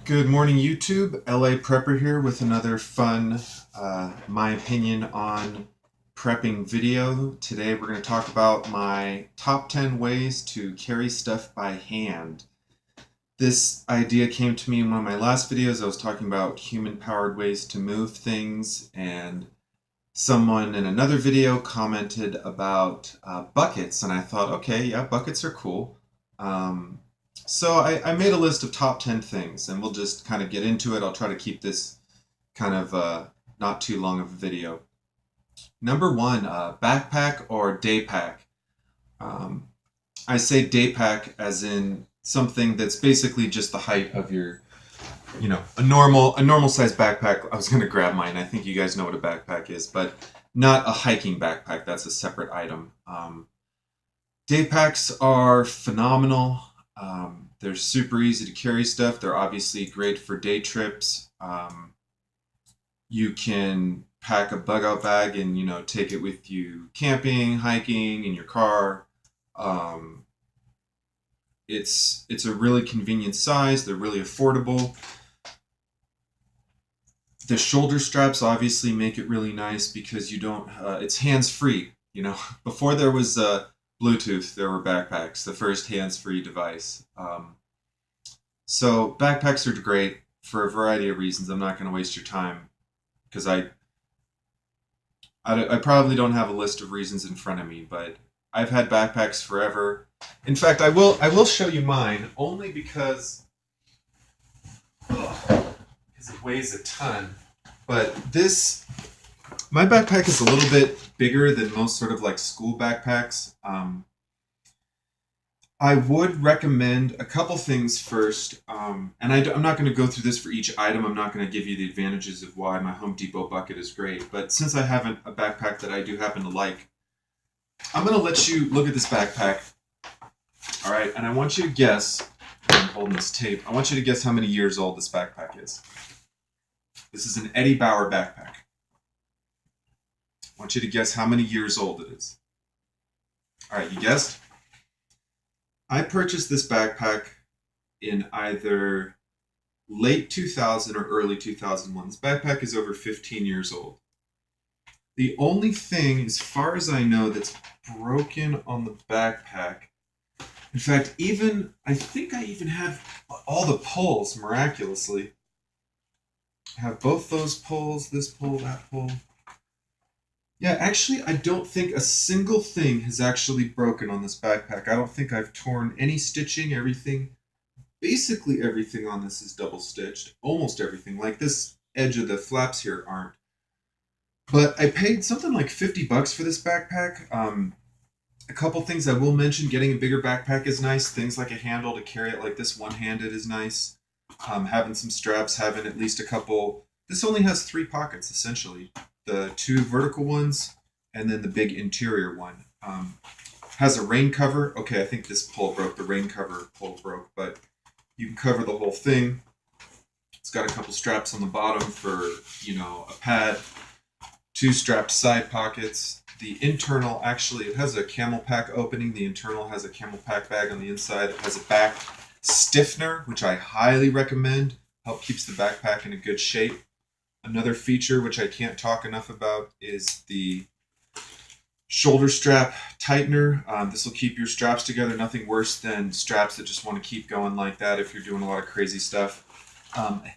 Good morning, YouTube. LA Prepper here with another fun, my opinion on prepping video. Today we're going to talk about my top 10 ways to carry stuff by hand. This idea came to me in one of my last videos. I was talking about human-powered ways to move things, and someone in another video commented about buckets, and I thought, okay, yeah, buckets are cool. So I made a list of top 10 things, and we'll just kind of get into it. I'll try to keep this kind of not too long of a video. Number one, backpack or day pack. Um, I say day pack as in something that's basically just the height of your, a normal size backpack. I was gonna grab mine. I think you guys know what a backpack is, but not a hiking backpack. That's a separate item. Day packs are phenomenal. They're super easy to carry stuff. They're obviously great for day trips. You can pack a bug out bag and take it with you camping, hiking, in your car. Um, it's a really convenient size. They're really affordable. The shoulder straps obviously make it really nice because you don't. It's hands free. Before there was Bluetooth, there were backpacks, the first hands-free device. So backpacks are great for a variety of reasons. I'm not going to waste your time because I probably don't have a list of reasons in front of me, but I've had backpacks forever. In fact, I will show you mine only because it weighs a ton. But my backpack is a little bit bigger than most sort of like school backpacks. I would recommend a couple things first, and I'm not going to go through this for each item. I'm not going to give you the advantages of why my Home Depot bucket is great. But since I have a backpack that I do happen to like, I'm going to let you look at this backpack. All right, and I want you to guess. I'm holding this tape. I want you to guess how many years old this backpack is. This is an Eddie Bauer backpack. I want you to guess how many years old it is. All right, you guessed? I purchased this backpack in either late 2000 or early 2001. This backpack is over 15 years old. The only thing, as far as I know, that's broken on the backpack, in fact, I think I even have all the pulls, miraculously. I have both those pulls, this pull, that pull. Yeah, actually, I don't think a single thing has actually broken on this backpack. I don't think I've torn any stitching, basically everything on this is double stitched. Almost everything. Like this edge of the flaps here aren't. But I paid something like 50 bucks for this backpack. A couple things I will mention, getting a bigger backpack is nice. Things like a handle to carry it like this one-handed is nice. Having some straps, having at least a couple. This only has 3 pockets, essentially. The 2 vertical ones, and then the big interior one. Has a rain cover. Okay, I think this pull broke. The rain cover pull broke, but you can cover the whole thing. It's got a couple straps on the bottom for, a pad. 2 strapped side pockets. The internal, actually, it has a camel pack opening. The internal has a camel pack bag on the inside. It has a back stiffener, which I highly recommend. Keeps the backpack in a good shape. Another feature which I can't talk enough about is the shoulder strap tightener. This will keep your straps together. Nothing worse than straps that just want to keep going like that if you're doing a lot of crazy stuff.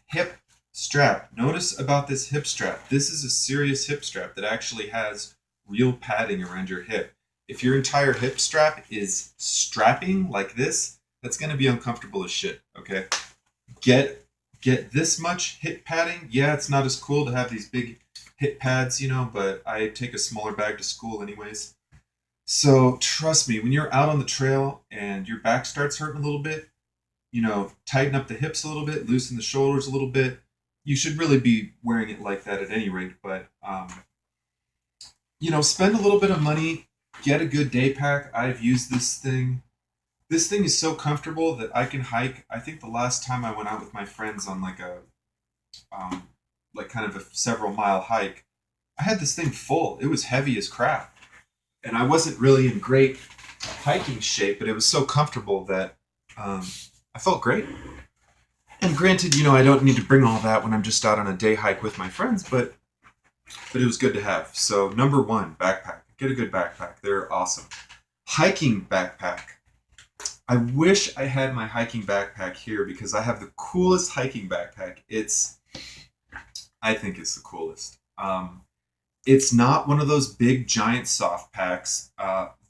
Hip strap. Notice about this hip strap. This is a serious hip strap that actually has real padding around your hip. If your entire hip strap is strapping like this, that's going to be uncomfortable as shit, okay? Get this much hip padding. Yeah, it's not as cool to have these big hip pads, but I take a smaller bag to school anyways. So trust me, when you're out on the trail and your back starts hurting a little bit, tighten up the hips a little bit, loosen the shoulders a little bit. You should really be wearing it like that at any rate, but spend a little bit of money, get a good day pack. I've used this thing. This thing is so comfortable that I can hike. I think the last time I went out with my friends on like kind of a several mile hike, I had this thing full. It was heavy as crap. And I wasn't really in great hiking shape, but it was so comfortable that I felt great. And granted, I don't need to bring all that when I'm just out on a day hike with my friends, but it was good to have. So number one, backpack. Get a good backpack. They're awesome. Hiking backpack. I wish I had my hiking backpack here because I have the coolest hiking backpack. I think it's the coolest. It's not one of those big giant soft packs.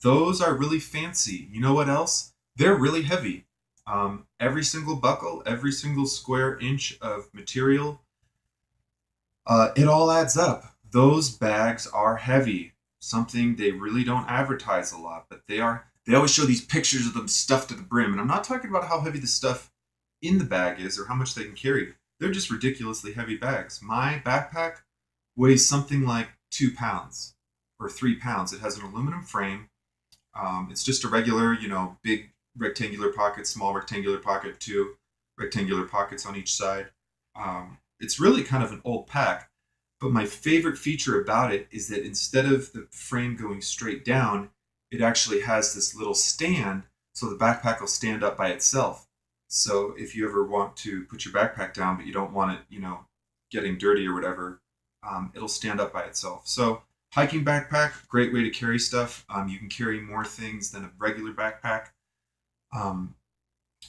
Those are really fancy. You know what else? They're really heavy. Every single buckle, every single square inch of material, it all adds up. Those bags are heavy. Something they really don't advertise a lot, but they are. They always show these pictures of them stuffed to the brim, and I'm not talking about how heavy the stuff in the bag is or how much they can carry. They're just ridiculously heavy bags. My backpack weighs something like 2 pounds or 3 pounds. It has an aluminum frame. It's just a regular, big rectangular pocket, small rectangular pocket, two rectangular pockets on each side. It's really kind of an old pack, but my favorite feature about it is that instead of the frame going straight down, it actually has this little stand, so the backpack will stand up by itself. So if you ever want to put your backpack down, but you don't want it, getting dirty or whatever, it'll stand up by itself. So hiking backpack, great way to carry stuff. You can carry more things than a regular backpack. Um,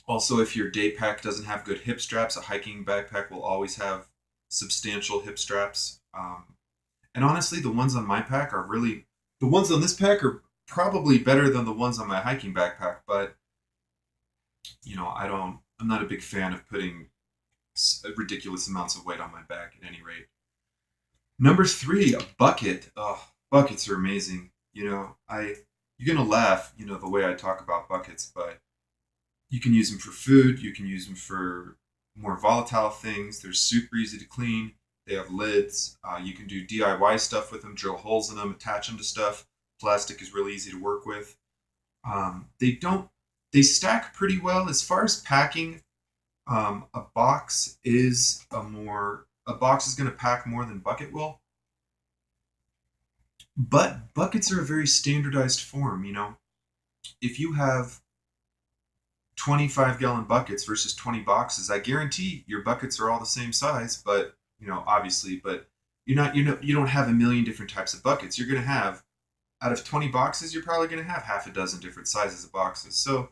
Also, if your day pack doesn't have good hip straps, a hiking backpack will always have substantial hip straps. And honestly, the ones on this pack are probably better than the ones on my hiking backpack. But I'm not a big fan of putting ridiculous amounts of weight on my back at any rate. Number three, a bucket. Oh, buckets are amazing. You're gonna laugh, the way I talk about buckets, but you can use them for food. You can use them for more volatile things. They're super easy to clean. They have lids. You can do DIY stuff with them, drill holes in them, attach them to stuff. Plastic is really easy to work with. They don't. They stack pretty well as far as packing. A box is going to pack more than bucket will. But buckets are a very standardized form. If you have 25-gallon buckets versus 20 boxes, I guarantee your buckets are all the same size, but obviously, but you don't have a million different types of buckets. You're going to have, out of 20 boxes, you're probably going to have half a dozen different sizes of boxes. So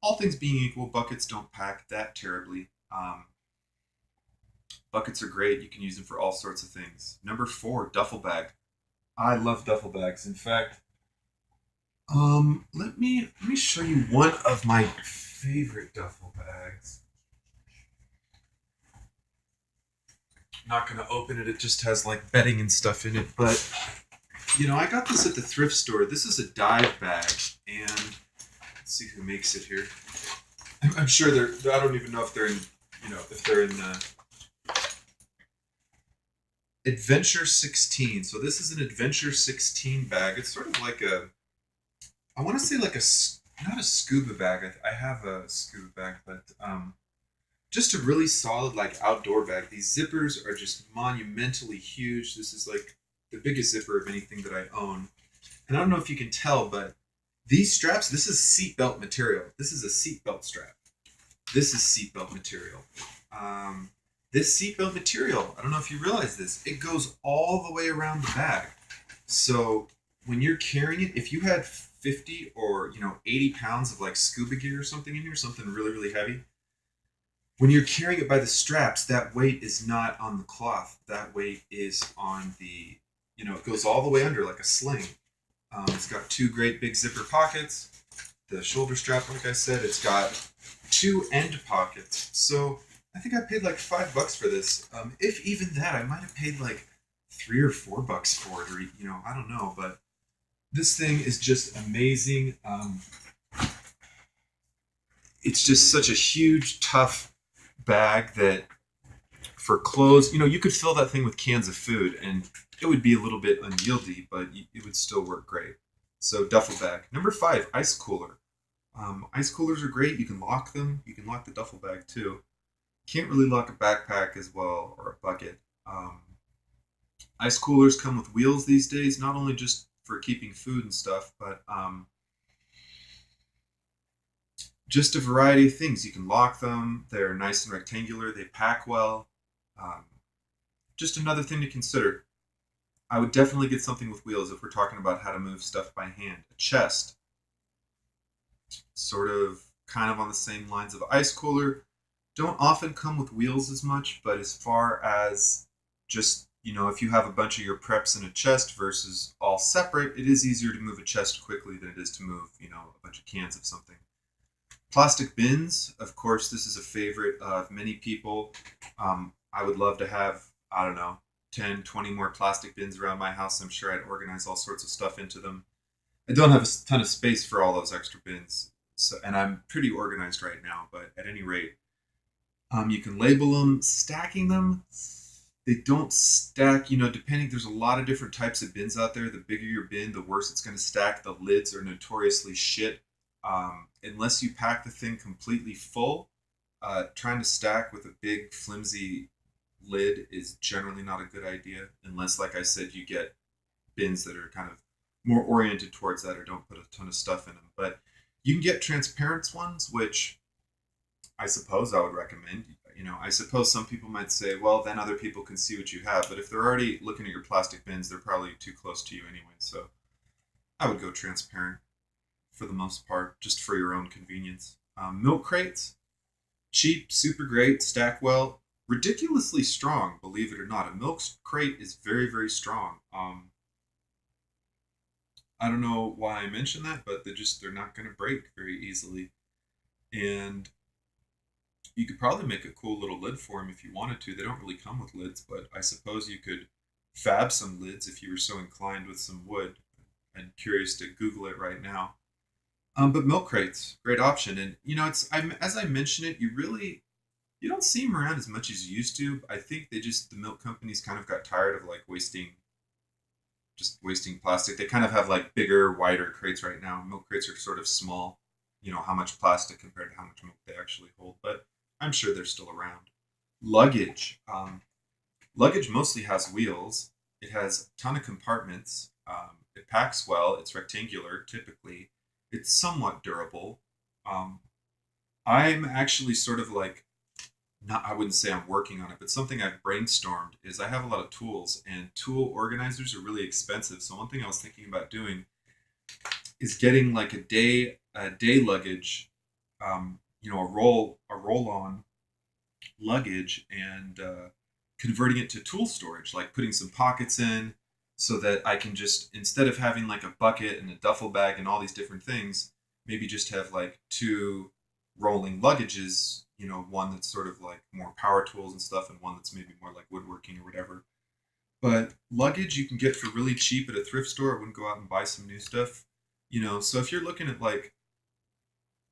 all things being equal, buckets don't pack that terribly. Buckets are great. You can use them for all sorts of things. Number four, duffel bag. I love duffel bags. In fact, let me show you one of my favorite duffel bags. I'm not gonna open it. It just has like bedding and stuff in it. But I got this at the thrift store. This is a dive bag, and let's see who makes it here. I'm sure they're. I don't even know if they're in. If they're in Adventure 16. So this is an Adventure 16 bag. It's sort of like I want to say like not a scuba bag. I have a scuba bag, but just a really solid like outdoor bag. These zippers are just monumentally huge. This is like the biggest zipper of anything that I own. And I don't know if you can tell, but these straps, this is seatbelt material. This is a seatbelt strap. This is seatbelt material. This seatbelt material, I don't know if you realize this, it goes all the way around the bag. So when you're carrying it, if you had 50 or 80 pounds of like scuba gear or something in here, something really, really heavy, when you're carrying it by the straps, that weight is not on the cloth. That weight is on it goes all the way under like a sling. It's got two great big zipper pockets. The shoulder strap, like I said, it's got two end pockets. So I think I paid like $5 for this. If even that, I might have paid like $3 or $4 for it, or I don't know. But this thing is just amazing. It's just such a huge, tough bag that for clothes, you could fill that thing with cans of food, and it would be a little bit unwieldy, but it would still work great. So duffel bag. Number five, ice cooler. Ice coolers are great. You can lock them. You can lock the duffel bag too. Can't really lock a backpack as well, or a bucket. Ice coolers come with wheels these days, not only just for keeping food and stuff, but just a variety of things. You can lock them. They're nice and rectangular. They pack well. Um, just another thing to consider. I would definitely get something with wheels if we're talking about how to move stuff by hand. A chest, sort of kind of on the same lines of ice cooler, don't often come with wheels as much, but as far as just, if you have a bunch of your preps in a chest versus all separate, it is easier to move a chest quickly than it is to move, a bunch of cans of something. Plastic bins, of course, this is a favorite of many people. I would love to have, I don't know, 10, 20 more plastic bins around my house. I'm sure I'd organize all sorts of stuff into them. I don't have a ton of space for all those extra bins, so and I'm pretty organized right now. But at any rate, you can label them. Stacking them, they don't stack. Depending. There's a lot of different types of bins out there. The bigger your bin, the worse it's going to stack. The lids are notoriously shit. Unless you pack the thing completely full, trying to stack with a big flimsy lid is generally not a good idea. Unless, like I said, you get bins that are kind of more oriented towards that or don't put a ton of stuff in them. But you can get transparent ones, which I suppose I would recommend. I suppose some people might say, well, then other people can see what you have. But if they're already looking at your plastic bins, they're probably too close to you anyway. So I would go transparent for the most part, just for your own convenience. Milk crates, cheap, super great, stack well, ridiculously strong, believe it or not. A milk crate is very, very strong. I don't know why I mentioned that, but they're not going to break very easily. And you could probably make a cool little lid for them if you wanted to. They don't really come with lids, but I suppose you could fab some lids if you were so inclined with some wood. I'm curious to Google it right now. But milk crates, great option. And as I mentioned it, you don't see them around as much as you used to. I think the milk companies kind of got tired of like wasting plastic. They kind of have like bigger, wider crates right now. Milk crates are sort of small. How much plastic compared to how much milk they actually hold. But I'm sure they're still around. Luggage. Luggage mostly has wheels. It has a ton of compartments. It packs well. It's rectangular, typically. It's somewhat durable. Um, I'm actually sort of like, not, I wouldn't say I'm working on it, but something I've brainstormed is I have a lot of tools, and tool organizers are really expensive. So one thing I was thinking about doing is getting like a day luggage, a roll on luggage, and converting it to tool storage, like putting some pockets in, so that I can just, instead of having like a bucket and a duffel bag and all these different things, maybe just have like two rolling luggages, one that's sort of like more power tools and stuff, and one that's maybe more like woodworking or whatever. But luggage you can get for really cheap at a thrift store. I wouldn't go out and buy some new stuff. So if you're looking at like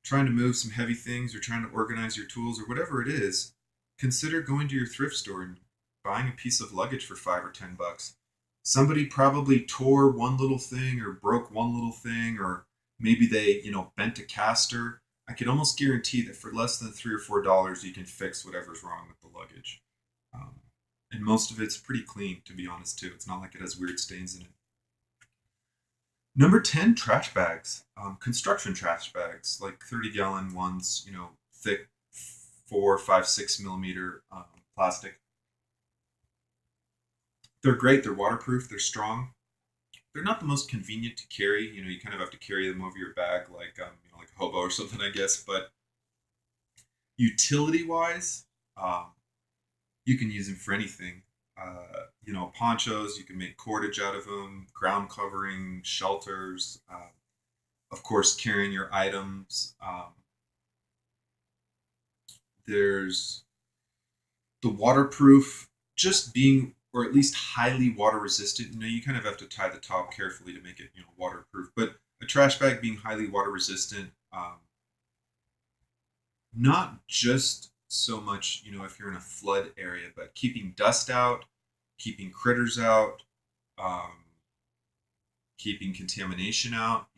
trying to move some heavy things or trying to organize your tools or whatever it is, consider going to your thrift store and buying a piece of luggage for $5 or $10. Somebody probably tore one little thing or broke one little thing, or maybe they, bent a caster. I could almost guarantee that for less than $3 or $4, you can fix whatever's wrong with the luggage. Um, and most of it's pretty clean, to be honest, too. It's not like it has weird stains in it. Number 10, trash bags. Construction trash bags, like 30-gallon ones, thick 4, 5, 6 millimeter plastic. They're great. They're waterproof. They're strong. They're not the most convenient to carry. You kind of have to carry them over your bag like a hobo or something, I guess. But utility wise, you can use them for anything. Ponchos, you can make cordage out of them, ground covering, shelters, of course, carrying your items. There's the waterproof, just being, or at least highly water resistant. You kind of have to tie the top carefully to make it, waterproof. But a trash bag being highly water resistant, not just so much, if you're in a flood area, but keeping dust out, keeping critters out, um, keeping contamination out.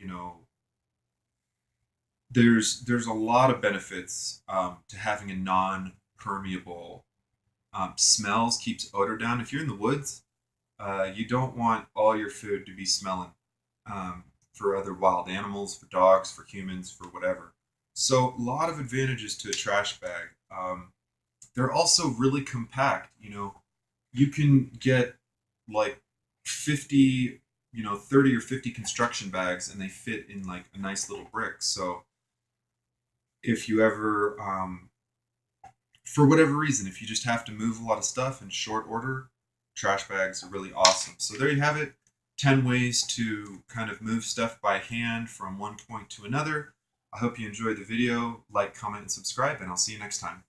There's a lot of benefits to having a non-permeable. Smells keeps odor down. If you're in the woods, you don't want all your food to be smelling for other wild animals, for dogs, for humans, for whatever. So a lot of advantages to a trash bag. They're also really compact. You can get like 50, 30 or 50 construction bags, and they fit in like a nice little brick. So if you ever, for whatever reason, if you just have to move a lot of stuff in short order, trash bags are really awesome. So there you have it. 10 ways to kind of move stuff by hand from one point to another. I hope you enjoyed the video. Like, comment, and subscribe, and I'll see you next time.